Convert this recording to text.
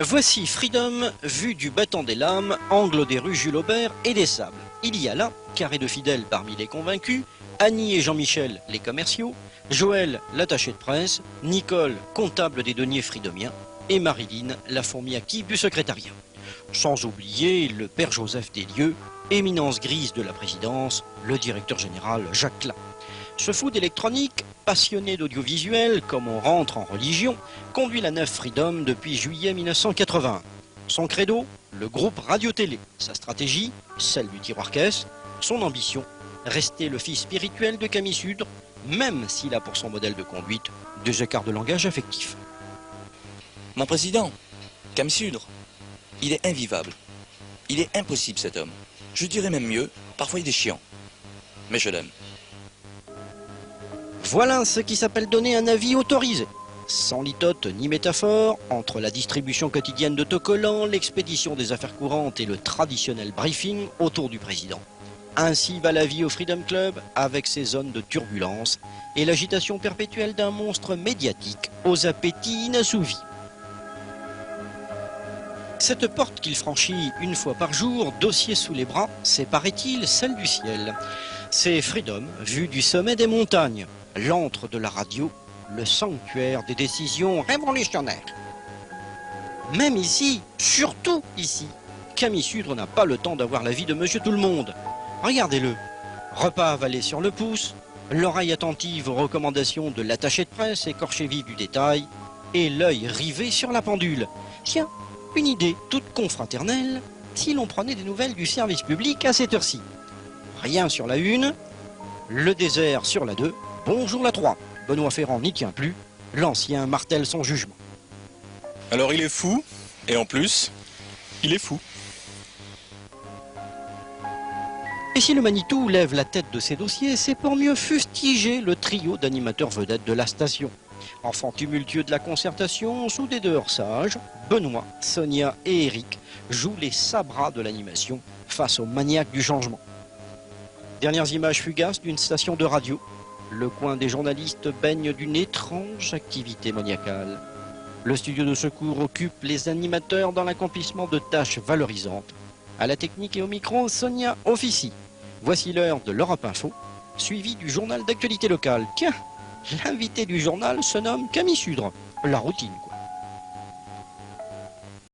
Voici Freedom, vue du battant des lames, angle des rues Jules Aubert et des Sables. Il y a là, carré de fidèles parmi les convaincus, Annie et Jean-Michel, les commerciaux, Joël, l'attaché de presse, Nicole, comptable des deniers fridomiens, et Marilyn, la fourmi active du secrétariat. Sans oublier le père Joseph Deslieux, éminence grise de la présidence, le directeur général Jacques Klein. Ce fou d'électronique, passionné d'audiovisuel, comme on rentre en religion, conduit la nef Freedom depuis juillet 1981. Son credo, le groupe radio-télé. Sa stratégie, celle du tiroir-caisse. Son ambition, rester le fils spirituel de Camille Sudre, même s'il a pour son modèle de conduite des écarts de langage affectifs. Mon président, Camille Sudre, il est invivable. Il est impossible cet homme. Je dirais même mieux, parfois il est chiant. Mais je l'aime. Voilà ce qui s'appelle donner un avis autorisé. Sans litote ni métaphore, entre la distribution quotidienne d'autocollants, l'expédition des affaires courantes et le traditionnel briefing autour du président. Ainsi va la vie au Freedom Club, avec ses zones de turbulence et l'agitation perpétuelle d'un monstre médiatique aux appétits inassouvis. Cette porte qu'il franchit une fois par jour, dossier sous les bras, c'est, paraît-il, celle du ciel. C'est Freedom, vue du sommet des montagnes, l'antre de la radio, le sanctuaire des décisions révolutionnaires. Même ici, surtout ici, Camille Sudre n'a pas le temps d'avoir l'avis de Monsieur Tout-le-Monde. Regardez-le, repas avalé sur le pouce, l'oreille attentive aux recommandations de l'attaché de presse écorché vif du détail, et l'œil rivé sur la pendule. Tiens, une idée toute confraternelle, si l'on prenait des nouvelles du service public à cette heure-ci. Rien sur la 1, le désert sur la 2, bonjour la 3. Benoît Ferrand n'y tient plus, l'ancien martèle son jugement. Alors il est fou, et en plus, il est fou. Et si le Manitou lève la tête de ses dossiers, c'est pour mieux fustiger le trio d'animateurs vedettes de la station. Enfants tumultueux de la concertation, sous des dehors sages, Benoît, Sonia et Eric jouent les sabras de l'animation face aux maniaques du changement. Dernières images fugaces d'une station de radio. Le coin des journalistes baigne d'une étrange activité maniacale. Le studio de secours occupe les animateurs dans l'accomplissement de tâches valorisantes. À la technique et au micro, Sonia officie. Voici l'heure de l'Europe Info, suivi du journal d'actualité locale. Tiens, l'invité du journal se nomme Camille Sudre. La routine, quoi.